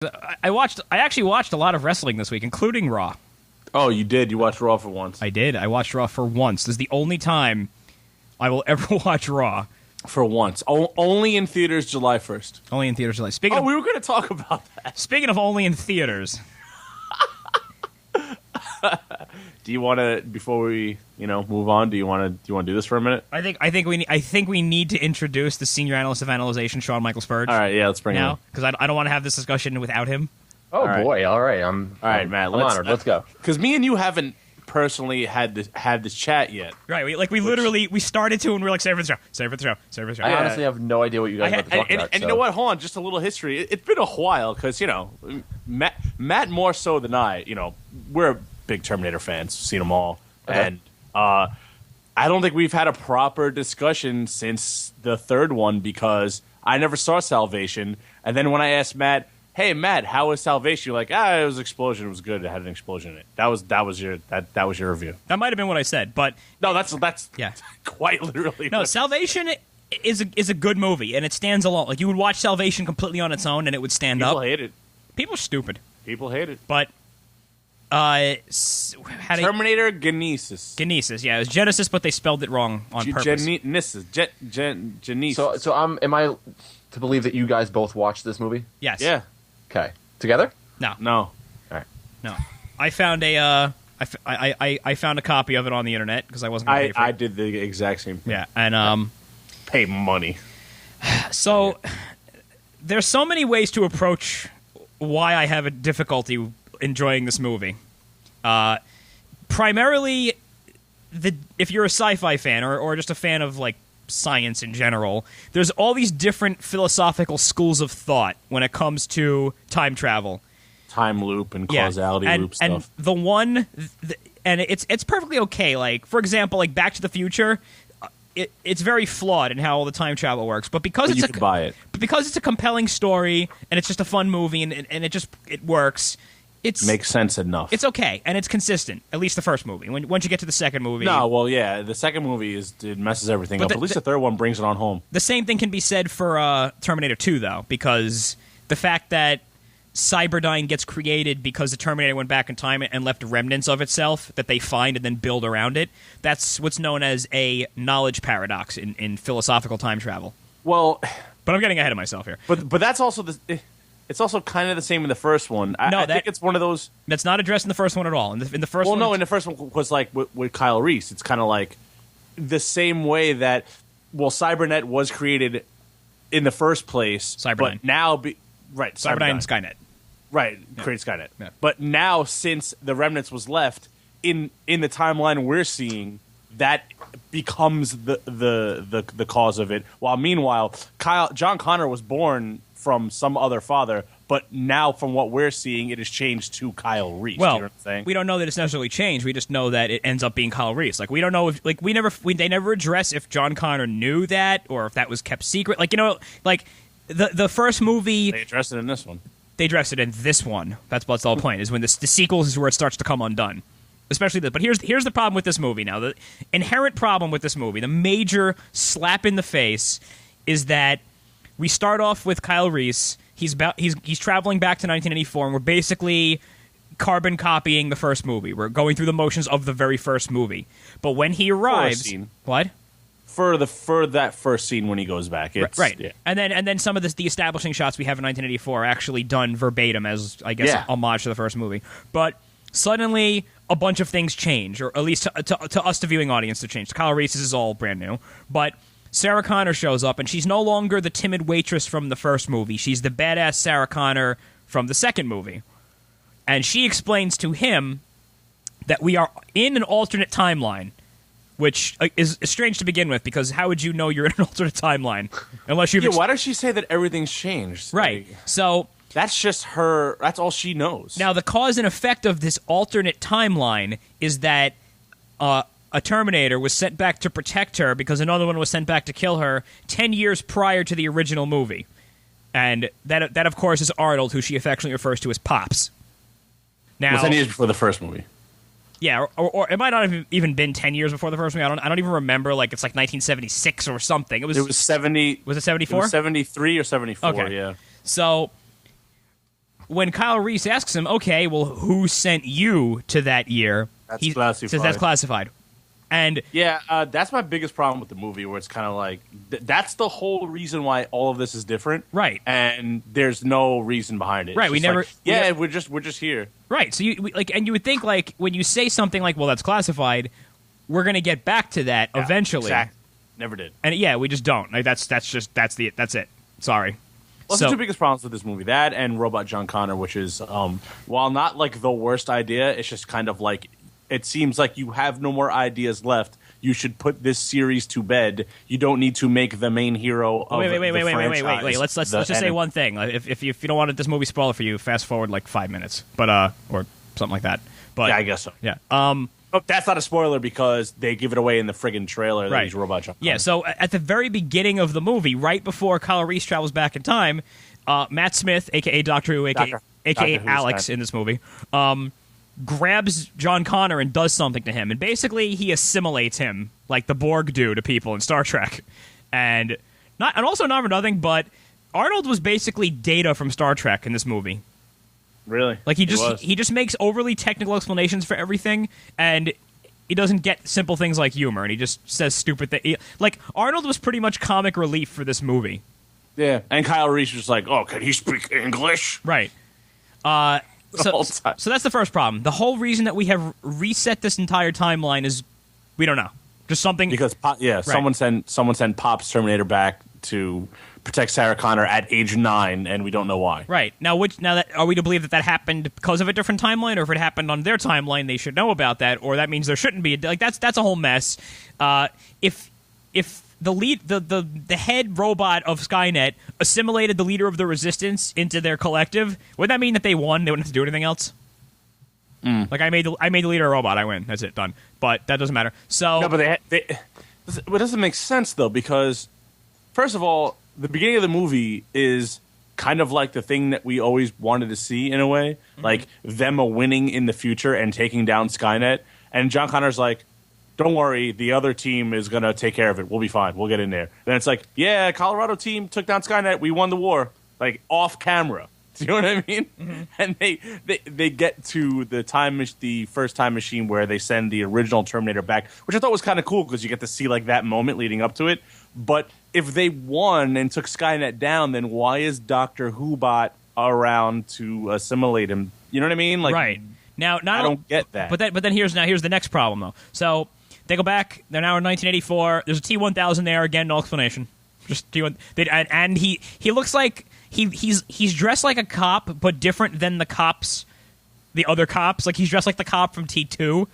I actually watched a lot of wrestling this week, including Raw. Oh, you did? You watched Raw for once? I did. I watched Raw for once. This is the only time I will ever watch Raw. For once. Only in theaters July 1st. Only in theaters July. We were going to talk about that. Speaking of only in theaters. Do you want to, before we, move on, do you want to do this for a minute? I think we need to introduce the senior analyst of analyzation, Sean Michael Spurge. All right, yeah, let's bring him now, because I don't want to have this discussion without him. Oh, boy. All right. All right, Matt. I'm honored. Let's go. Because me and you haven't personally had this chat yet. Right. We literally started to, and we were like, save it for the show. I honestly have no idea what you guys are about to talk about. And you know what? Hold on, just a little history. It's been a while because Matt more so than I. We're big Terminator fans, seen them all, and I don't think we've had a proper discussion since the third one because I never saw Salvation, and then when I asked Matt, "Hey Matt, how was Salvation?" You're like, it was an explosion. It was good. It had an explosion in it. That was your review. That might have been what I said, but no, that's yeah, quite literally. No, Salvation is a good movie, and it stands alone. Like you would watch Salvation completely on its own, and it would stand up. People hate it. People are stupid. People hate it. But Terminator Genisys. Yeah, it was Genisys, but they spelled it wrong on purpose. Genisys. So am I to believe that you guys both watched this movie? Yes. Yeah. Okay. Together? No. All right. No. I found I found a copy of it on the internet because I wasn't going to pay for it. I did the exact same thing. Yeah, and pay money. So there's so many ways to approach why I have a difficulty enjoying this movie. Primarily, if you're a sci-fi fan or just a fan of like science in general, there's all these different philosophical schools of thought when it comes to time travel, time loop, and causality loop stuff. And the one, and it's perfectly okay. Like for example, like Back to the Future. It's very flawed in how all the time travel works, but because because it's a compelling story and it's just a fun movie and it works. It makes sense enough. It's okay, and it's consistent. At least the first movie. Once you get to the second movie, the second movie it messes everything up. At least the third one brings it on home. The same thing can be said for Terminator 2, though, because the fact that Cyberdyne gets created because the Terminator went back in time and left remnants of itself that they find and then build around it. That's what's known as a knowledge paradox in philosophical time travel. Well, but I'm getting ahead of myself here. But that's also it's also kind of the same in the first one. I think it's one of those that's not addressed in the first one at all. In the first one, in the first one was like with Kyle Reese. It's kind of like the same way that Cybernet was created in the first place, Cyberdyne. But now Cyberdyne and Skynet. Right, yeah. Create Skynet. Yeah. But now, since the remnants was left in the timeline we're seeing, that becomes the cause of it. While meanwhile, John Connor was born from some other father, but now from what we're seeing, it has changed to Kyle Reese. Well, you know what I'm saying? We don't know that it's necessarily changed. We just know that it ends up being Kyle Reese. Like we don't know if they never address if John Connor knew that or if that was kept secret. Like the first movie, they addressed it in this one. They addressed it in this one. That's the whole point. Is when the sequels is where it starts to come undone. Especially this. But here's the problem with this movie now. The inherent problem with this movie, the major slap in the face, is that we start off with Kyle Reese. He's traveling back to 1984, and we're basically carbon copying the first movie. We're going through the motions of the very first movie. But when he arrives, what? For that first scene when he goes back, right? Yeah. And then some of the establishing shots we have in 1984 are actually done verbatim as I guess homage to the first movie. But suddenly a bunch of things change, or at least to us, the viewing audience, to change. Kyle Reese's is all brand new, but Sarah Connor shows up, and she's no longer the timid waitress from the first movie. She's the badass Sarah Connor from the second movie, and she explains to him that we are in an alternate timeline. Which is strange to begin with, because how would you know you're in an alternate timeline unless you've... why does she say that everything's changed? Right. So... That's just her... That's all she knows. Now, the cause and effect of this alternate timeline is that a Terminator was sent back to protect her because another one was sent back to kill her 10 years prior to the original movie. And that of course, is Arnold, who she affectionately refers to as Pops. Now, was 10 years before the first movie. Yeah, or it might not have even been 10 years before the first movie. I don't even remember. Like it's like 1976 or something. It was 70. Was it 74? It was 73 or 74. Okay. Yeah. So when Kyle Reese asks him, okay, well, who sent you to that year? He says that's classified. And that's my biggest problem with the movie, where it's kind of like that's the whole reason why all of this is different, right? And there's no reason behind it, right? We're just here, right? So you would think like when you say something like, "Well, that's classified," we're going to get back to that eventually. Exactly. Never did, and we just don't. Like that's it. Sorry. Well, the two biggest problems with this movie, that and Robot John Connor, which is while not like the worst idea, it's just kind of like. It seems like you have no more ideas left. You should put this series to bed. You don't need to make the main hero of the franchise. Wait. Let's just say one thing. If you don't want this movie spoiler for you, fast forward like 5 minutes, or something like that. But yeah, I guess so. Yeah. But that's not a spoiler because they give it away in the friggin' trailer that he's Robot John Connor. Yeah. So at the very beginning of the movie, right before Kyle Reese travels back in time, Matt Smith, aka Doctor Who, aka Alex in this movie, grabs John Connor and does something to him, and basically he assimilates him like the Borg do to people in Star Trek, and also not for nothing, but Arnold was basically Data from Star Trek in this movie. Really? Like he just makes overly technical explanations for everything, and he doesn't get simple things like humor, and he just says stupid things. Like Arnold was pretty much comic relief for this movie. Yeah, and Kyle Reese was like, "Oh, can he speak English?" Right. So that's the first problem. The whole reason that we have reset this entire timeline is we don't know. Just something because someone sent Pop's Terminator back to protect Sarah Connor at age 9, and we don't know why. Right now, are we to believe that happened because of a different timeline, or if it happened on their timeline, they should know about that, or that means there shouldn't be that's a whole mess. If the head robot of Skynet assimilated the leader of the Resistance into their collective, would that mean that they won? They wouldn't have to do anything else? Like I made the leader a robot, I win. That's it, done. But that doesn't matter. So no, but it doesn't make sense though, because first of all, the beginning of the movie is kind of like the thing that we always wanted to see in a way, like them winning in the future and taking down Skynet. And John Connor's like, don't worry, the other team is going to take care of it. We'll be fine. We'll get in there. Then it's like, yeah, Colorado team took down Skynet. We won the war, like off camera. Do you know what I mean? Mm-hmm. And they get to the first time machine where they send the original Terminator back, which I thought was kind of cool because you get to see like that moment leading up to it. But if they won and took Skynet down, then why is Dr. Whobot around to assimilate him? You know what I mean? Like, right. Now, I don't get that. But then here's the next problem though. So they go back. They're now in 1984. There's a T-1000 there again. No explanation. Just T-1000. And he looks like he's dressed like a cop, but different than the other cops. Like he's dressed like the cop from T2.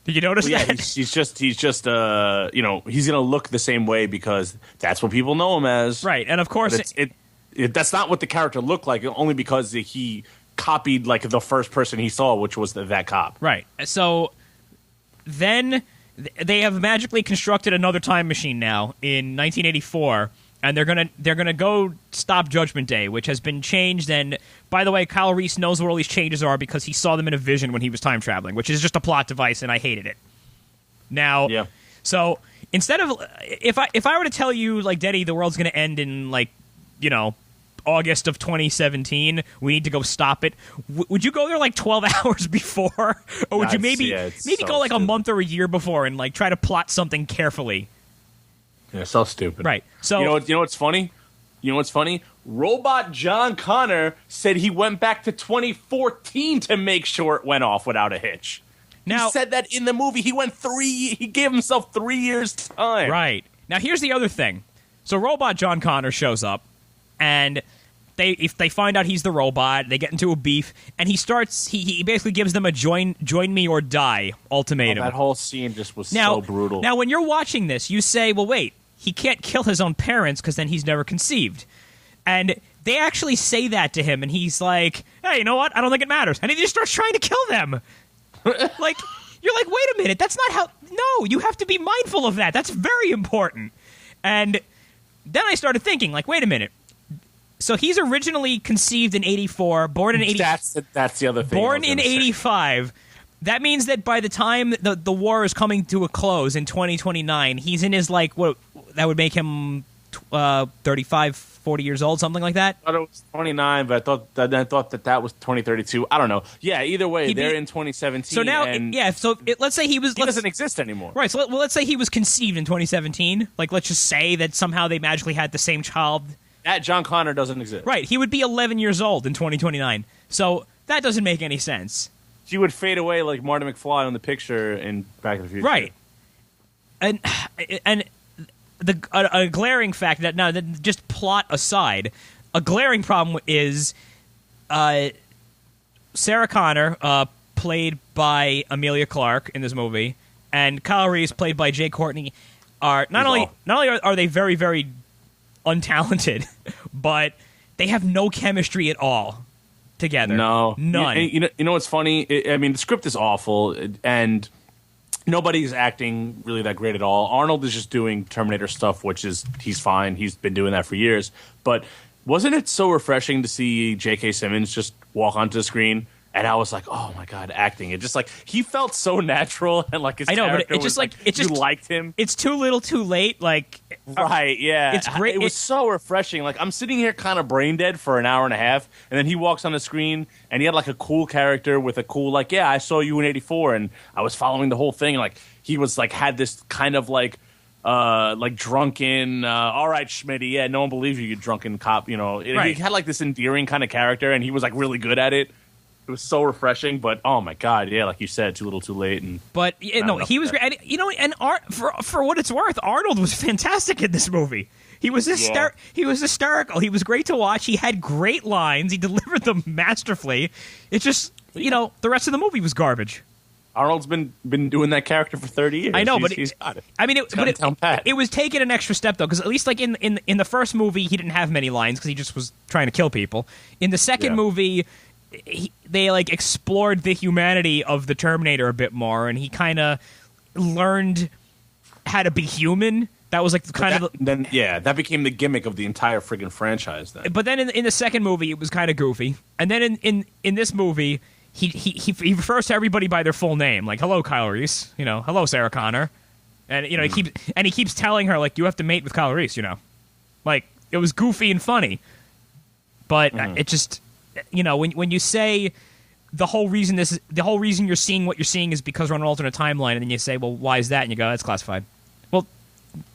Did you notice that? He's just he's gonna look the same way because that's what people know him as. Right, and of course that's not what the character looked like. Only because he copied like the first person he saw, which was that cop. Right. So then they have magically constructed another time machine now in 1984. And they're gonna go stop Judgment Day, which has been changed. And by the way, Kyle Reese knows where all these changes are because he saw them in a vision when he was time traveling, which is just a plot device, and I hated it. Now, yeah. So instead of if I were to tell you like, Denny, the world's gonna end in like, August of 2017, we need to go stop it. Would you go there like 12 hours before, or would you maybe go like a month or a year before and like try to plot something carefully? Yeah, so stupid. Right. So you know what's funny? Robot John Connor said he went back to 2014 to make sure it went off without a hitch. Now, he said that in the movie. He gave himself 3 years time. Right. Now here's the other thing. So Robot John Connor shows up, and if they find out he's the robot, they get into a beef, and he basically gives them a join me or die ultimatum. That whole scene just was so brutal. Now, when you're watching this, you say, well, wait, he can't kill his own parents because then he's never conceived. And they actually say that to him, and he's like, hey, you know what? I don't think it matters. And he just starts trying to kill them. Like, you're like, wait a minute, that's not how... No, you have to be mindful of that. That's very important. And then I started thinking, like, wait a minute. So he's originally conceived in 84, born in 80. That's the other thing. Born in 85. That means that by the time the war is coming to a close in 2029, he's in his, like, what that would make him 35, 40 years old, something like that. I thought it was 29, but I thought that was 2032. I don't know. Yeah, either way, they're in 2017. So now, let's say he doesn't exist anymore. Right. So let's say he was conceived in 2017. Like, let's just say that somehow they magically had the same child. That John Connor doesn't exist. Right. He would be 11 years old in 2029. So that doesn't make any sense. He would fade away like Marty McFly on the picture in Back to the Future. Right. And a glaring fact that just plot aside, a glaring problem is Sarah Connor, played by Emilia Clarke in this movie, and Kyle Reese, played by Jay Courtney, are not only are they very, very untalented, but they have no chemistry at all together. No, none. You know what's funny? I mean, the script is awful, and nobody's acting really that great at all. Arnold is just doing Terminator stuff, he's fine. He's been doing that for years. But wasn't it so refreshing to see J.K. Simmons just walk onto the screen? And I was like, oh my god, acting! It just like he felt so natural, and like his character but it just was, you liked him. It's too little, too late. Like, right? Yeah, it's great. It was so refreshing. Like I'm sitting here kind of brain dead for an hour and a half, and then he walks on the screen, and he had like a cool character with a cool like, yeah, I saw you in '84, and I was following the whole thing. And, like he was like had this kind of like drunken, all right, Schmitty, yeah, no one believes you drunken cop. You know, right. He had like this endearing kind of character, and he was like really good at it. It was so refreshing, but oh my god, yeah, like you said, too little, too late. But he was great. You know, and for what it's worth, Arnold was fantastic in this movie. He was He was hysterical. He was great to watch. He had great lines. He delivered them masterfully. It's just the rest of the movie was garbage. Arnold's been doing that character for 30 years. I know, he's got it. I mean, it was taking an extra step though, because at least like in the first movie, he didn't have many lines because he just was trying to kill people. In the second movie, they like explored the humanity of the Terminator a bit more, and he kind of learned how to be human. That was like that became the gimmick of the entire friggin' franchise. Then, but then in the second movie, it was kind of goofy, and then in this movie, he refers to everybody by their full name, like hello Kyle Reese, hello Sarah Connor, and he keeps telling her like you have to mate with Kyle Reese, like it was goofy and funny, but it just. When you say the whole reason you're seeing what you're seeing is because we're on an alternate timeline, and then you say, well, why is that? And you go, that's classified. Well,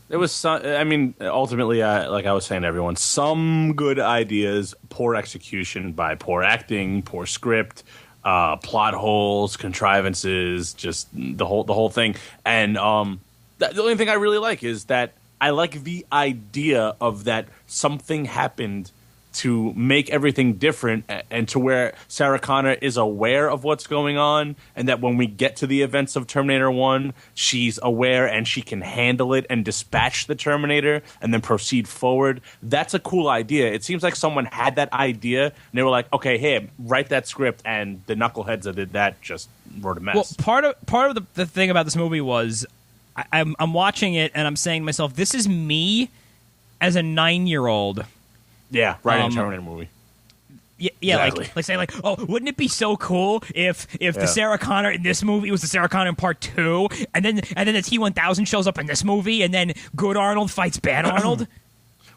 it was. I mean, ultimately, like I was saying to everyone, some good ideas, poor execution by poor acting, poor script, plot holes, contrivances, just the whole thing. And the only thing I really like is that I like the idea of that something happened to make everything different, and to where Sarah Connor is aware of what's going on, and that when we get to the events of Terminator 1, she's aware and she can handle it and dispatch the Terminator and then proceed forward. That's a cool idea. It seems like someone had that idea and they were like, okay, hey, write that script, and the knuckleheads that did that just wrote a mess. Well, part of the thing about this movie was I'm watching it and I'm saying to myself, this is me as a 9-year-old. Yeah, right in a Terminator movie. Yeah, exactly. like saying like, oh, wouldn't it be so cool if the Sarah Connor in this movie was the Sarah Connor in Part 2, and then the T-1000 shows up in this movie, and then good Arnold fights bad Arnold?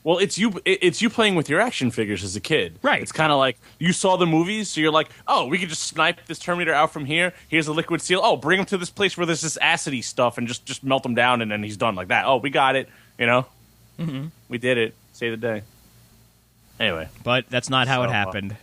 Well, it's you playing with your action figures as a kid. Right. It's kind of like you saw the movies, so you're like, oh, we could just snipe this Terminator out from here. Here's a liquid seal. Oh, bring him to this place where there's this acidy stuff, and just melt him down, and then he's done like that. Oh, we got it. Mm-hmm. We did it. Save the day. Anyway, but that's not how it happened.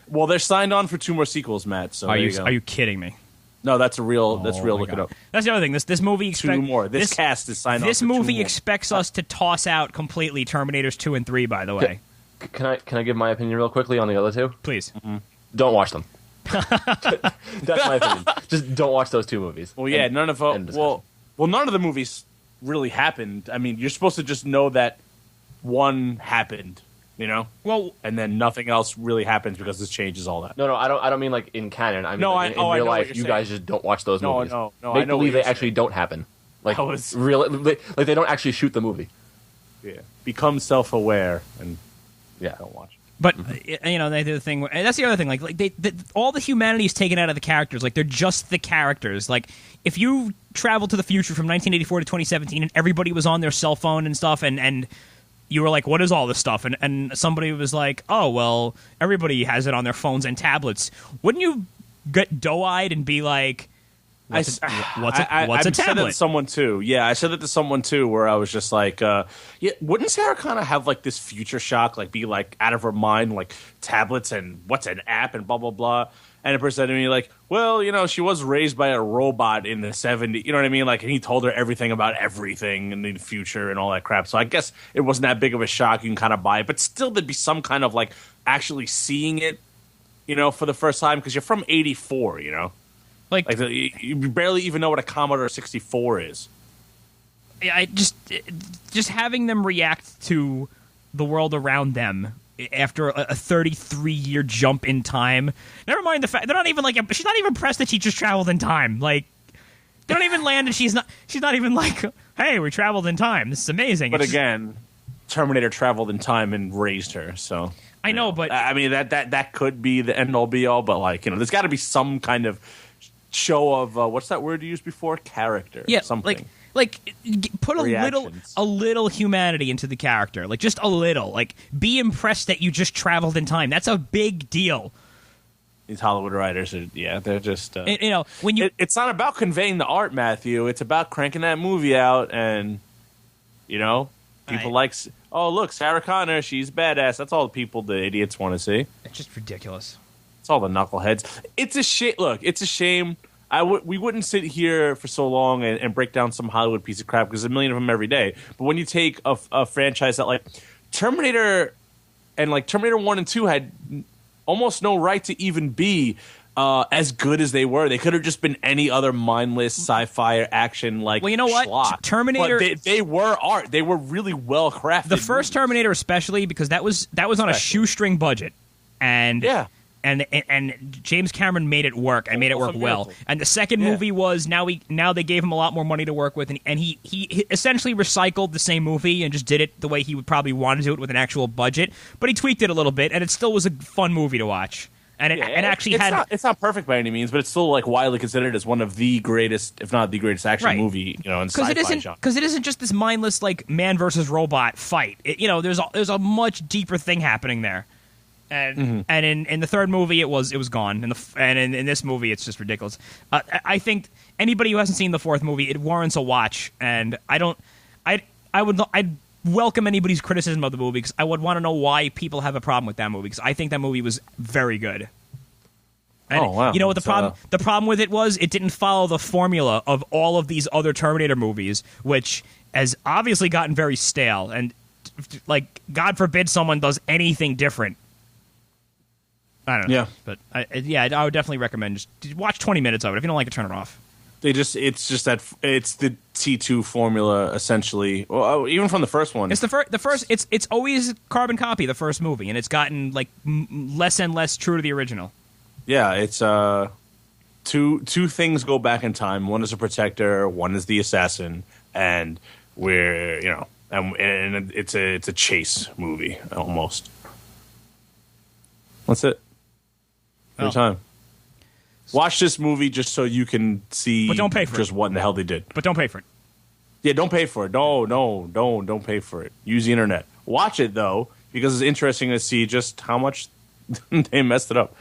Well, they're signed on for 2 more sequels, Matt. So are you kidding me? No, that's real. That's real. Look it up. That's the other thing. This movie expects 2 more. This cast is signed on. This movie expects us to toss out completely Terminators 2 and 3. By the way, can I give my opinion real quickly on the other 2? Please. Mm-hmm. Don't watch them. That's my opinion. Just don't watch those 2 movies. Well, yeah, none of the movies really happened. I mean, you're supposed to just know that one happened. Well, and then nothing else really happens because this changes all that. No, I don't mean like in canon. I mean in real life. You guys just don't watch those movies. No, Make believe they actually don't happen. Like like they don't actually shoot the movie. Yeah, become self-aware and don't watch. But they do the thing. And that's the other thing. Like all the humanity is taken out of the characters. Like they're just the characters. Like if you travel to the future from 1984 to 2017 and everybody was on their cell phone and stuff, and you were like, what is all this stuff? And somebody was like, oh, well, everybody has it on their phones and tablets. Wouldn't you get doe-eyed and be like, what's a tablet? I said that to someone too. Yeah, I said that to someone too, where I was just like, wouldn't Sarah kind of have like this future shock, like be like out of her mind, like tablets and what's an app and blah, blah, blah. And the person said to me, like, well, she was raised by a robot in the 70s. You know what I mean? Like, and he told her everything about everything in the future and all that crap. So I guess it wasn't that big of a shock. You can kind of buy it. But still, there'd be some kind of, like, actually seeing it, for the first time. Because you're from 84, Like you barely even know what a Commodore 64 is. I just having them react to the world around them after a 33-year jump in time. Never mind the fact they're not even like she's not even impressed that she just traveled in time. Like they don't even land, and she's not even like, hey, we traveled in time. This is amazing. But again, Terminator traveled in time and raised her. So I know, but I mean that could be the end all be all. But like there's got to be some kind of show of what's that word you used before? Character. Yeah, something. Like put a little humanity into the character, like just a little. Like be impressed that you just traveled in time. That's a big deal. These Hollywood writers are, they're just when you. It's not about conveying the art, Matthew. It's about cranking that movie out, and people like. Oh, look, Sarah Connor, she's badass. That's all the idiots want to see. It's just ridiculous. It's all the knuckleheads. It's a shame. Look, it's a shame. We wouldn't sit here for so long and break down some Hollywood piece of crap because there's a million of them every day. But when you take a franchise that like Terminator and like Terminator 1 and 2 had almost no right to even be as good as they were. They could have just been any other mindless sci-fi or action like. Well, you know what? Schlock. Terminator. But they were art. They were really well crafted. The first Terminator, especially because that was on a shoestring budget, and yeah. And James Cameron made it work and made it work well. And the second movie was now they gave him a lot more money to work with, and he essentially recycled the same movie and just did it the way he would probably want to do it with an actual budget. But he tweaked it a little bit, and it still was a fun movie to watch. And it's not perfect by any means, but it's still like widely considered as one of the greatest, if not the greatest, action movie in sci-fi genre. Because it isn't just this mindless like man versus robot fight. There's a much deeper thing happening there. And in the third movie it was gone, and in this movie it's just ridiculous. I think anybody who hasn't seen the fourth movie, it warrants a watch, and I'd welcome anybody's criticism of the movie because I would want to know why people have a problem with that movie because I think that movie was very good. And wow! You know what the problem? The problem with it was it didn't follow the formula of all of these other Terminator movies, which has obviously gotten very stale. And like, God forbid someone does anything different. I don't know. Yeah. But I would definitely recommend just watch 20 minutes of it. If you don't like it, turn it off. It's the T2 formula essentially. Well, even from the first one. It's the first. It's always carbon copy the first movie, and it's gotten like less and less true to the original. Yeah, it's two things go back in time. One is a protector, one is the assassin, and and it's a chase movie almost. That's it. Every time. Watch this movie just so you can see but don't pay for just what in the hell they did. But don't pay for it. Yeah, don't pay for it. No, don't pay for it. Use the internet. Watch it, though, because it's interesting to see just how much they messed it up.